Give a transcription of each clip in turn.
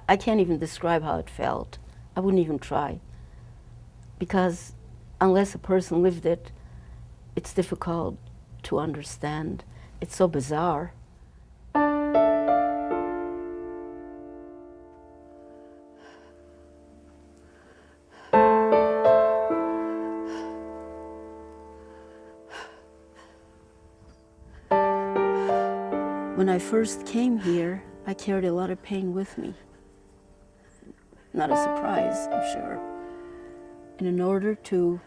I can't even describe how it felt. I wouldn't even try. Because unless a person lived it, it's difficult to understand. It's so bizarre. When I first came here, I carried a lot of pain with me. Not a surprise, I'm sure. And in order to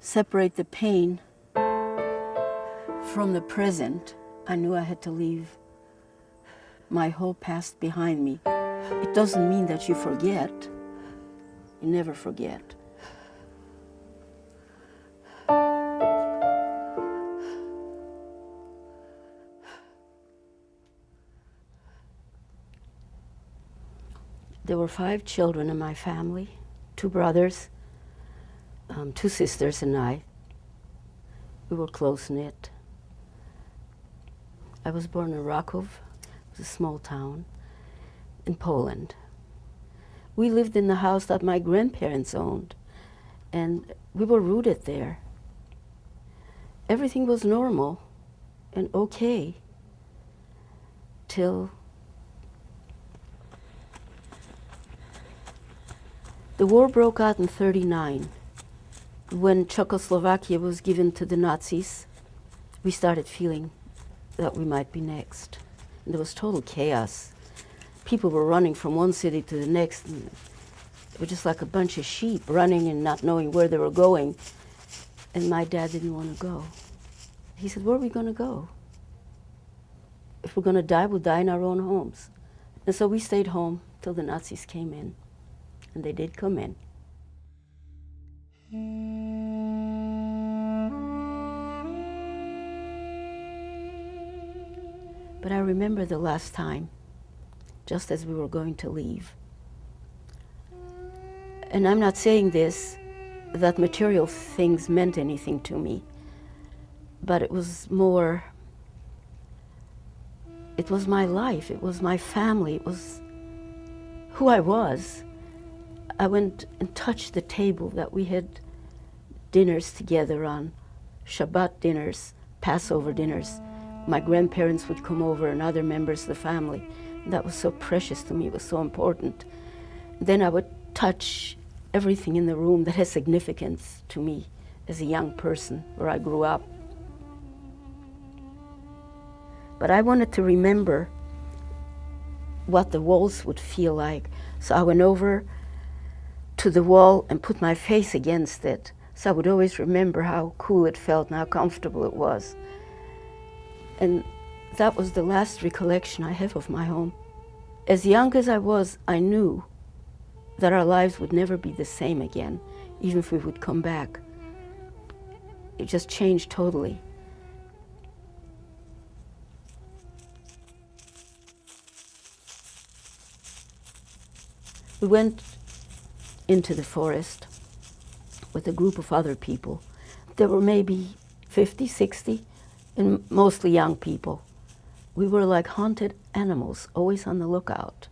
separate the pain from the present, I knew I had to leave my whole past behind me. It doesn't mean that you forget. You never forget. There were 5 children in my family, 2 brothers, 2 sisters and I. We were close-knit. I was born in Rakov, it was a small town in Poland. We lived in the house that my grandparents owned, and we were rooted there. Everything was normal and okay till the war broke out in '39. When Czechoslovakia was given to the Nazis, we started feeling that we might be next. And there was total chaos. People were running from one city to the next. And it was just like a bunch of sheep running and not knowing where they were going. And my dad didn't want to go. He said, where are we going to go? If we're going to die, we'll die in our own homes. And so we stayed home till the Nazis came in. And they did come in. But I remember the last time, just as we were going to leave. And I'm not saying this, that material things meant anything to me, but it was more, it was my life, it was my family, it was who I was. I went and touched the table that we had dinners together on, Shabbat dinners, Passover dinners. My grandparents would come over and other members of the family. That was so precious to me, it was so important. Then I would touch everything in the room that has significance to me as a young person, where I grew up. But I wanted to remember what the walls would feel like. So I went over to the wall and put my face against it. So I would always remember how cool it felt and how comfortable it was. And that was the last recollection I have of my home. As young as I was, I knew that our lives would never be the same again, even if we would come back. It just changed totally. We went into the forest with a group of other people. There were maybe 50, 60, and mostly young people. We were like hunted animals, always on the lookout.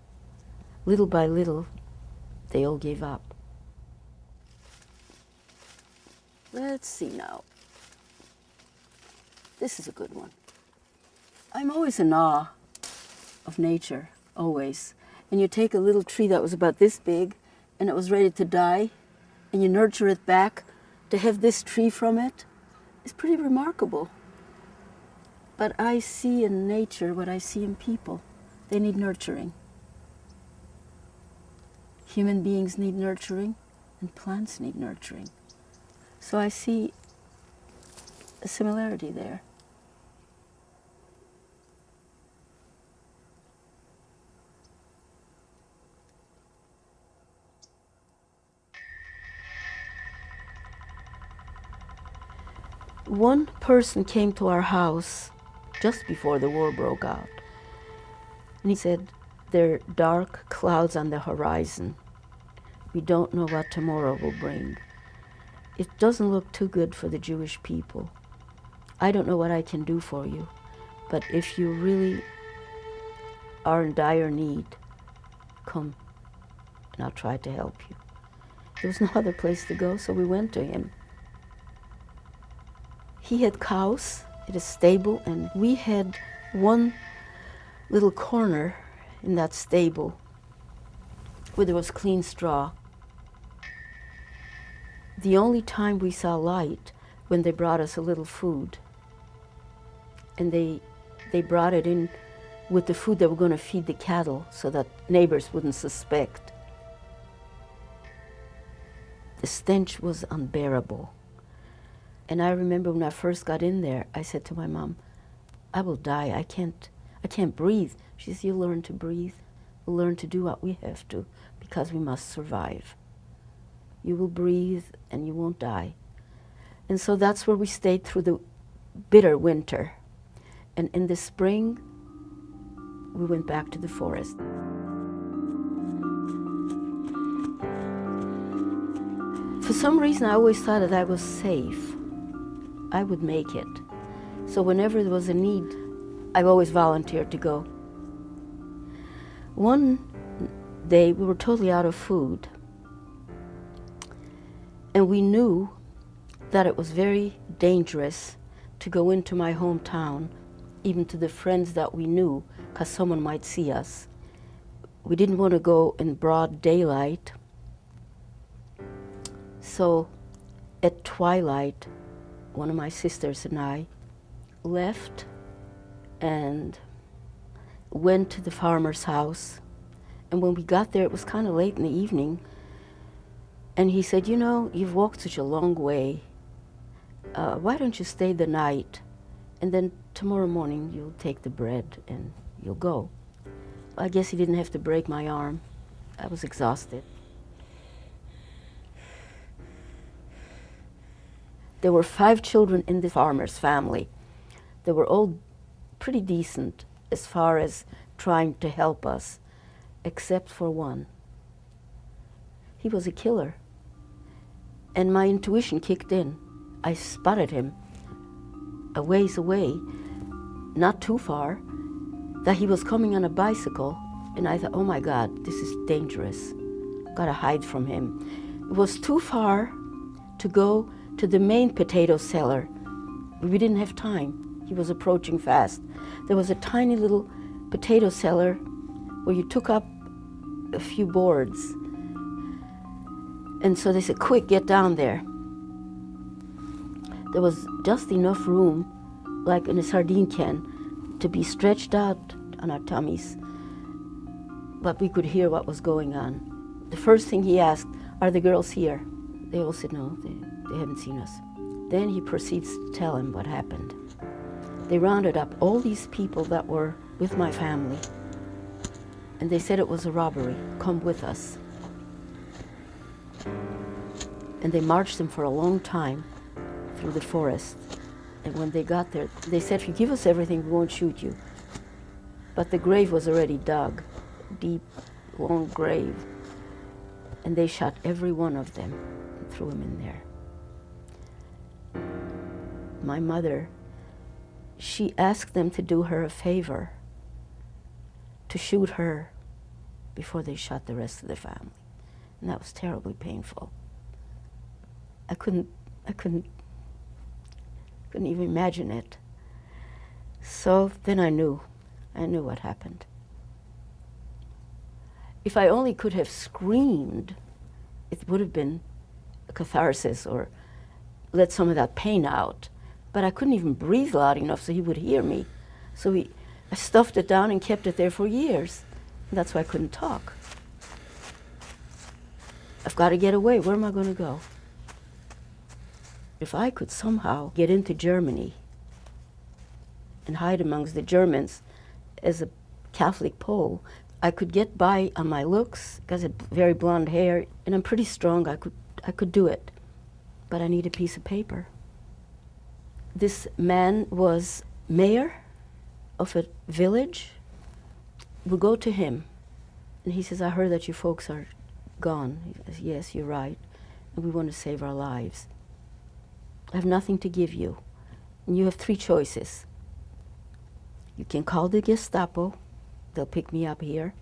Little by little, they all gave up. Let's see now. This is a good one. I'm always in awe of nature, always. And you take a little tree that was about this big, and it was ready to die, and you nurture it back to have this tree from it. It's pretty remarkable. But I see in nature what I see in people. They need nurturing. Human beings need nurturing, and plants need nurturing. So I see a similarity there. One person came to our house just before the war broke out. And he said, there are dark clouds on the horizon. We don't know what tomorrow will bring. It doesn't look too good for the Jewish people. I don't know what I can do for you, but if you really are in dire need, come and I'll try to help you. There was no other place to go, so we went to him. He had cows at a stable, and we had one little corner in that stable where there was clean straw. The only time we saw light when they brought us a little food. And they brought it in with the food they were going to feed the cattle so that neighbors wouldn't suspect. The stench was unbearable. And I remember when I first got in there, I said to my mom, I will die, I can't breathe. She said, you'll learn to breathe. We'll learn to do what we have to because we must survive. You will breathe and you won't die. And so that's where we stayed through the bitter winter. And in the spring, we went back to the forest. For some reason, I always thought that I was safe. I would make it. So whenever there was a need, I've always volunteered to go. One day, we were totally out of food. And we knew that it was very dangerous to go into my hometown, even to the friends that we knew, because someone might see us. We didn't want to go in broad daylight. So at twilight, one of my sisters and I left and went to the farmer's house. And when we got there, it was kind of late in the evening. And he said, you know, you've walked such a long way. Why don't you stay the night? And then tomorrow morning you'll take the bread and you'll go. I guess he didn't have to break my arm. I was exhausted. There were 5 children in the farmer's family. They were all pretty decent as far as trying to help us, except for one. He was a killer. And my intuition kicked in. I spotted him a ways away, not too far, that he was coming on a bicycle. And I thought, oh my God, this is dangerous. Gotta hide from him. It was too far to go to the main potato cellar. We didn't have time. He was approaching fast. There was a tiny little potato cellar where you took up a few boards. And so they said, quick, get down there. There was just enough room, like in a sardine can, to be stretched out on our tummies. But we could hear what was going on. The first thing he asked, are the girls here? They all said, no, they haven't seen us. Then he proceeds to tell him what happened. They rounded up all these people that were with my family, and they said it was a robbery. Come with us. And they marched them for a long time through the forest. And when they got there, they said, if you give us everything, we won't shoot you. But the grave was already dug, deep, long grave. And they shot every one of them and threw them in there. My mother, she asked them to do her a favor, to shoot her before they shot the rest of the family. And that was terribly painful. I couldn't even imagine it. So then I knew what happened. If I only could have screamed, it would have been a catharsis or let some of that pain out. But I couldn't even breathe loud enough so he would hear me. So I stuffed it down and kept it there for years. And that's why I couldn't talk. I've got to get away. Where am I going to go? If I could somehow get into Germany and hide amongst the Germans as a Catholic Pole, I could get by on my looks, because I had very blonde hair, and I'm pretty strong. I could do it. But I need a piece of paper. This man was mayor of a village. We go to him, and he says, I heard that you folks are gone. He says, yes, you're right, and we want to save our lives. I have nothing to give you, and you have 3 choices. You can call the Gestapo, they'll pick me up here.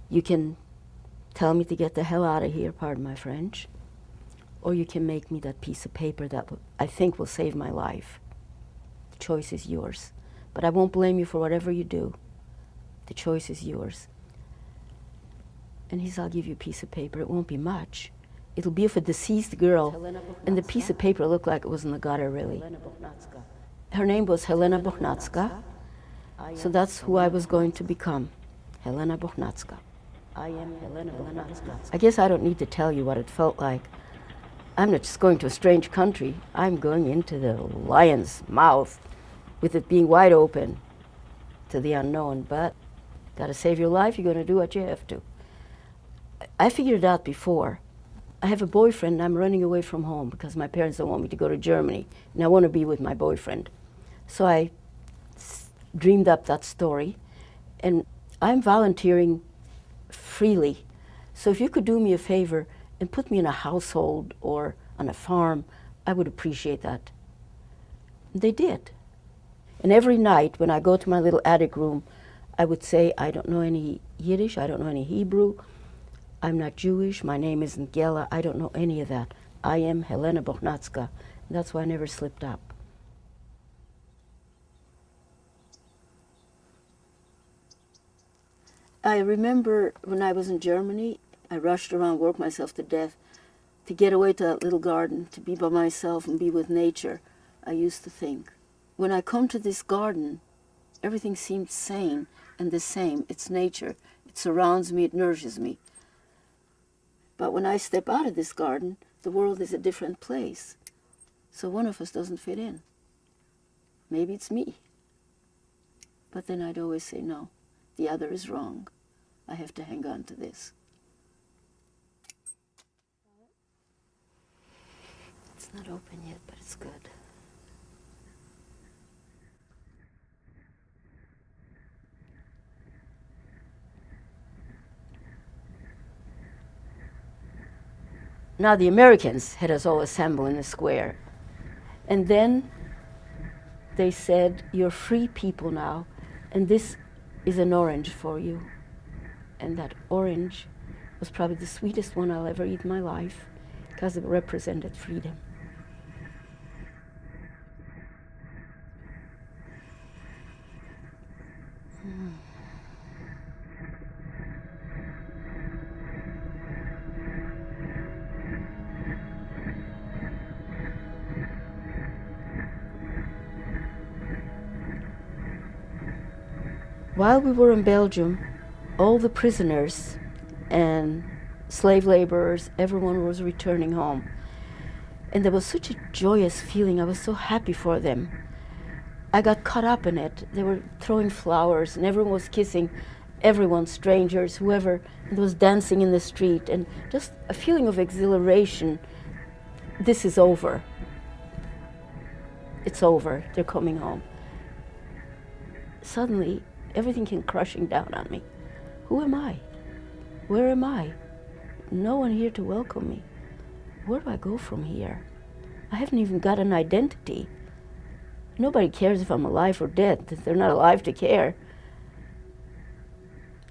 You can tell me to get the hell out of here, pardon my French, or you can make me that piece of paper that I think will save my life. The choice is yours. But I won't blame you for whatever you do. The choice is yours. And he said, I'll give you a piece of paper. It won't be much. It'll be of a deceased girl. And the piece of paper looked like it was in the gutter, really. Her name was Helena Bochnatska. So that's who I was going to become, Helena Bochnatska. I am Helena Bochnatska. I guess I don't need to tell you what it felt like. I'm not just going to a strange country. I'm going into the lion's mouth, with it being wide open to the unknown. But got to save your life, you're going to do what you have to. I figured it out before. I have a boyfriend, and I'm running away from home because my parents don't want me to go to Germany, and I want to be with my boyfriend. So I dreamed up that story, and I'm volunteering freely. So if you could do me a favor and put me in a household or on a farm, I would appreciate that. They did. And every night when I go to my little attic room, I would say, I don't know any Yiddish, I don't know any Hebrew, I'm not Jewish, my name isn't GELA, I don't know any of that. I am Helena Bochnatska. That's why I never slipped up. I remember when I was in Germany, I rushed around, worked myself to death to get away to that little garden, to be by myself and be with nature. I used to think, when I come to this garden, everything seems sane and the same. It's nature. It surrounds me. It nourishes me. But when I step out of this garden, the world is a different place. So one of us doesn't fit in. Maybe it's me. But then I'd always say, no, the other is wrong. I have to hang on to this. It's not open yet, but it's good. Now the Americans had us all assemble in the square. And then they said, you're free people now, and this is an orange for you. And that orange was probably the sweetest one I'll ever eat in my life, because it represented freedom. While we were in Belgium, all the prisoners and slave laborers, everyone was returning home. And there was such a joyous feeling. I was so happy for them. I got caught up in it. They were throwing flowers and everyone was kissing everyone, strangers, whoever, and was dancing in the street, and just a feeling of exhilaration. This is over. It's over. They're coming home. Suddenly, everything came crushing down on me. Who am I? Where am I? No one here to welcome me. Where do I go from here? I haven't even got an identity. Nobody cares if I'm alive or dead. They're not alive to care.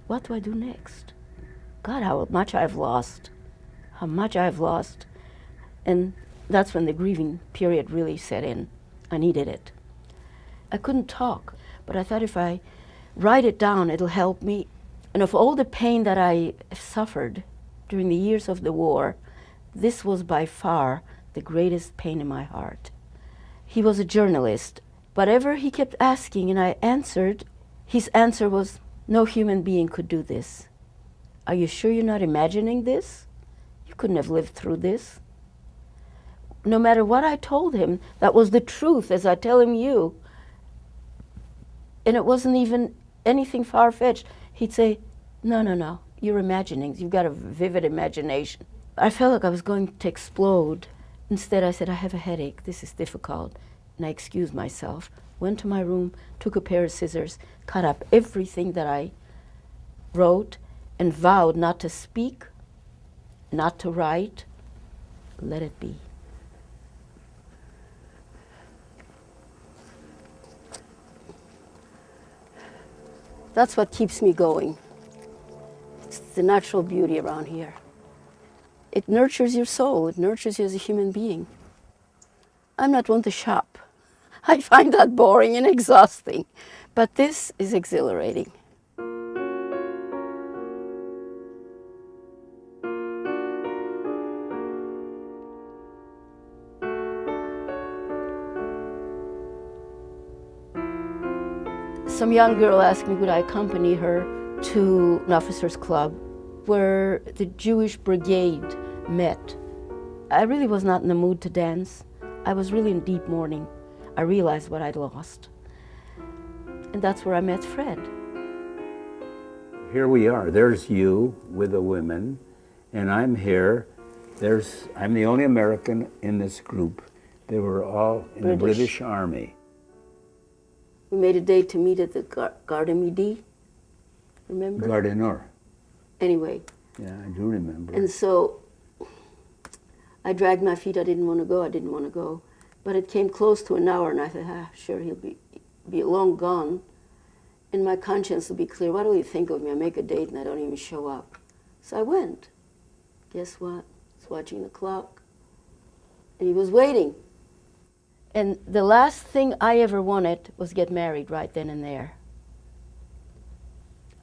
What do I do next? God, how much I've lost. How much I've lost. And that's when the grieving period really set in. I needed it. I couldn't talk, but I thought if I write it down, it'll help me. And of all the pain that I suffered during the years of the war, this was by far the greatest pain in my heart. He was a journalist. Whatever he kept asking and I answered, his answer was, no human being could do this. Are you sure you're not imagining this? You couldn't have lived through this. No matter what I told him, that was the truth as I tell him you. And it wasn't even anything far-fetched. He'd say, no, you're imagining. You've got a vivid imagination. I felt like I was going to explode. Instead, I said, I have a headache. This is difficult. And I excused myself, went to my room, took a pair of scissors, cut up everything that I wrote, and vowed not to speak, not to write. Let it be. That's what keeps me going. It's the natural beauty around here. It nurtures your soul. It nurtures you as a human being. I'm not one to shop. I find that boring and exhausting. But this is exhilarating. Some young girl asked me would I accompany her to an officers' club where the Jewish brigade met. I really was not in the mood to dance. I was really in deep mourning. I realized what I'd lost. And that's where I met Fred. Here we are. There's you with the women, and I'm here. I'm the only American in this group. They were all in the British Army. We made a date to meet at the Gare du Midi. Remember? Gare du Nord. Anyway. Yeah, I do remember. And so I dragged my feet. I didn't want to go. But it came close to an hour, and I thought, sure, he'll be long gone. And my conscience will be clear. What will he think of me? I make a date, and I don't even show up. So I went. Guess what? I was watching the clock. And he was waiting. And the last thing I ever wanted was get married right then and there.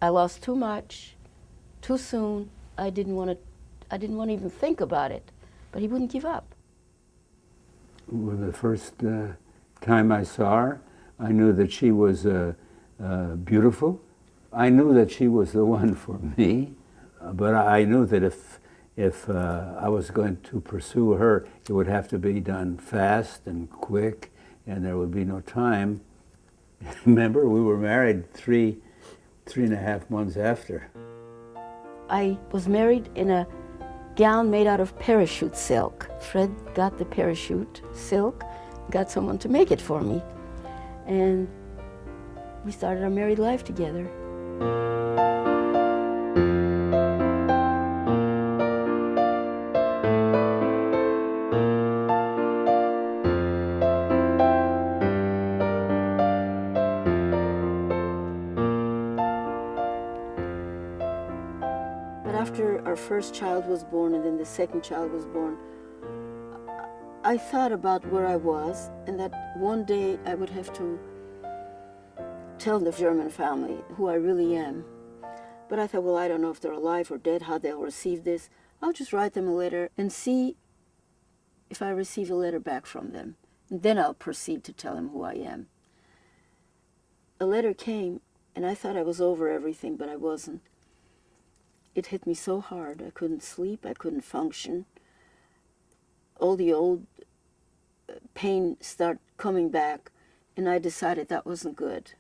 I lost too much, too soon. I didn't want to even think about it. But he wouldn't give up. Well, the first time I saw her, I knew that she was beautiful. I knew that she was the one for me. But I knew that if I was going to pursue her, it would have to be done fast and quick, and there would be no time. Remember, we were married three and a half months after. I was married in a gown made out of parachute silk. Fred got the parachute silk, got someone to make it for me, and we started our married life together. After our first child was born and then the second child was born, I thought about where I was and that one day I would have to tell the German family who I really am. But I thought, well, I don't know if they're alive or dead, how they'll receive this. I'll just write them a letter and see if I receive a letter back from them. And then I'll proceed to tell them who I am. A letter came and I thought I was over everything, but I wasn't. It hit me so hard. I couldn't sleep. I couldn't function. All the old pain started coming back, and I decided that wasn't good.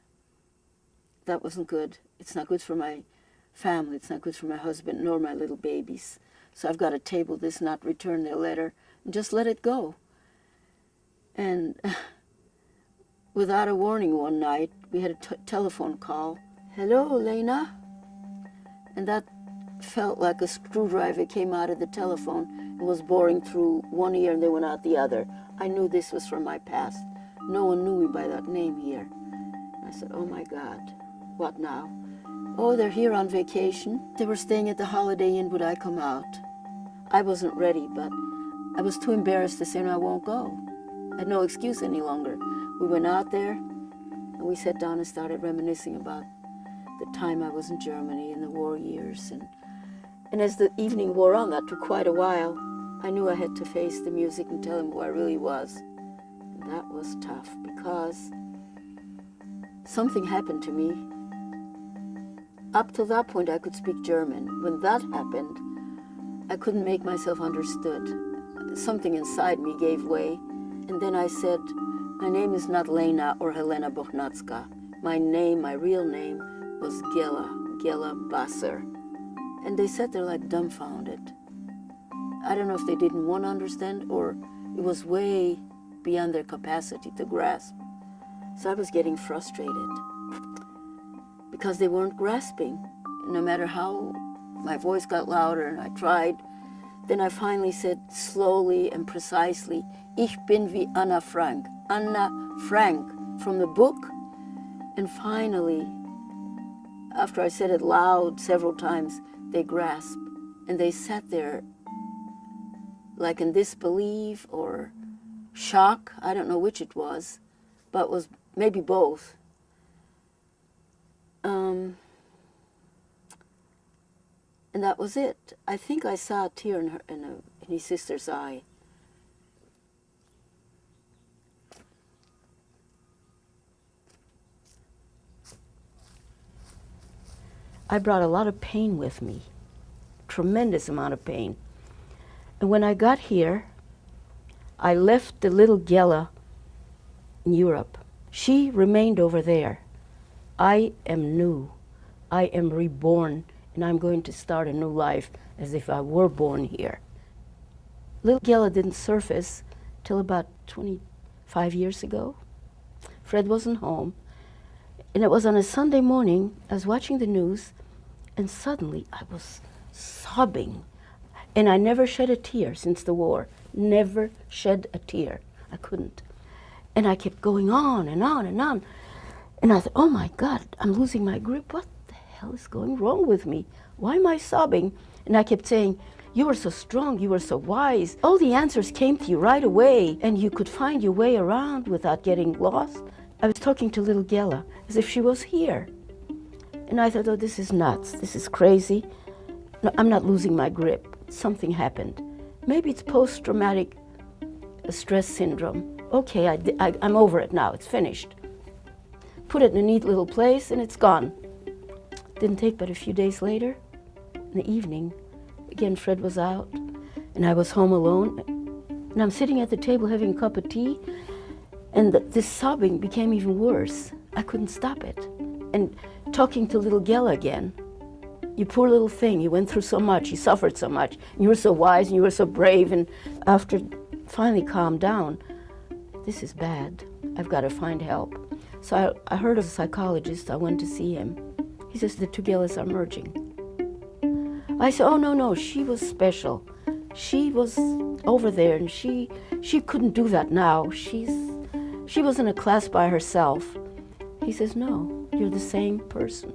That wasn't good. It's not good for my family. It's not good for my husband nor my little babies. So I've got to table this, not return their letter, and just let it go. And without a warning one night, we had a telephone call. Hello, Lena. And that felt like a screwdriver came out of the telephone and was boring through one ear and then went out the other. I knew this was from my past. No one knew me by that name here. I said, oh my God, what now? Oh, they're here on vacation. They were staying at the Holiday Inn. Would I come out? I wasn't ready, but I was too embarrassed to say, no, I won't go. I had no excuse any longer. We went out there and we sat down and started reminiscing about the time I was in Germany in the war years. And as the evening wore on, that took quite a while, I knew I had to face the music and tell him who I really was. And that was tough because something happened to me. Up till that point, I could speak German. When that happened, I couldn't make myself understood. Something inside me gave way. And then I said, my name is not Lena or Helena Bochnatska. My name, my real name, was GELA Basser. And they sat there like dumbfounded. I don't know if they didn't want to understand or it was way beyond their capacity to grasp. So I was getting frustrated because they weren't grasping. No matter how my voice got louder and I tried, then I finally said slowly and precisely, Ich bin wie Anna Frank. Anna Frank from the book. And finally, after I said it loud several times, they grasp, and they sat there like in disbelief or shock. I don't know which it was, but it was maybe both. And that was it. I think I saw a tear in his sister's eye. I brought a lot of pain with me, tremendous amount of pain. And when I got here, I left the little GELA in Europe. She remained over there. I am new. I am reborn, and I'm going to start a new life as if I were born here. Little GELA didn't surface till about 25 years ago. Fred wasn't home, and it was on a Sunday morning. I was watching the news, and suddenly I was sobbing. And I never shed a tear since the war. Never shed a tear. I couldn't. And I kept going on and on and on. And I thought, oh my God, I'm losing my grip. What the hell is going wrong with me? Why am I sobbing? And I kept saying, you were so strong, you were so wise. All the answers came to you right away, and you could find your way around without getting lost. I was talking to little GELA as if she was here. And I thought, oh, this is nuts. This is crazy. No, I'm not losing my grip. Something happened. Maybe it's post-traumatic stress syndrome. Okay, I'm over it now. It's finished. Put it in a neat little place, and it's gone. Didn't take but a few days later, in the evening, again, Fred was out, and I was home alone. And I'm sitting at the table having a cup of tea, and this sobbing became even worse. I couldn't stop it. And talking to little GELA again. You poor little thing, you went through so much, you suffered so much, and you were so wise, and you were so brave, and after finally calmed down, this is bad, I've got to find help. So I heard of a psychologist, I went to see him. He says the two GELAs are merging. I said, oh no, she was special. She was over there, and she couldn't do that now. She was in a class by herself. He says, no, you're the same person.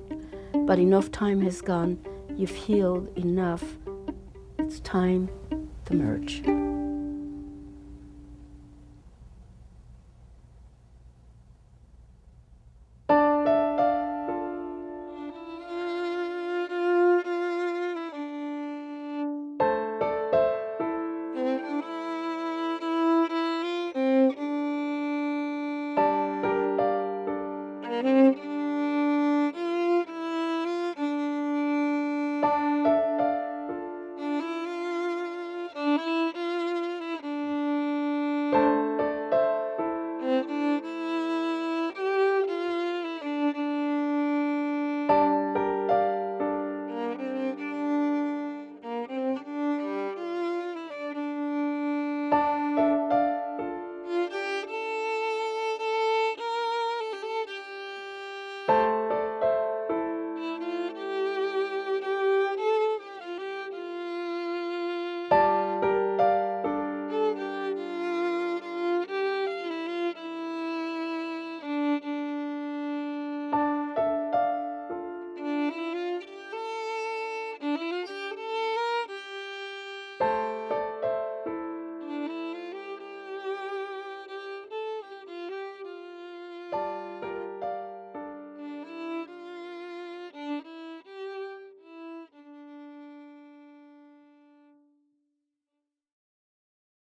But enough time has gone, you've healed enough. It's time to merge.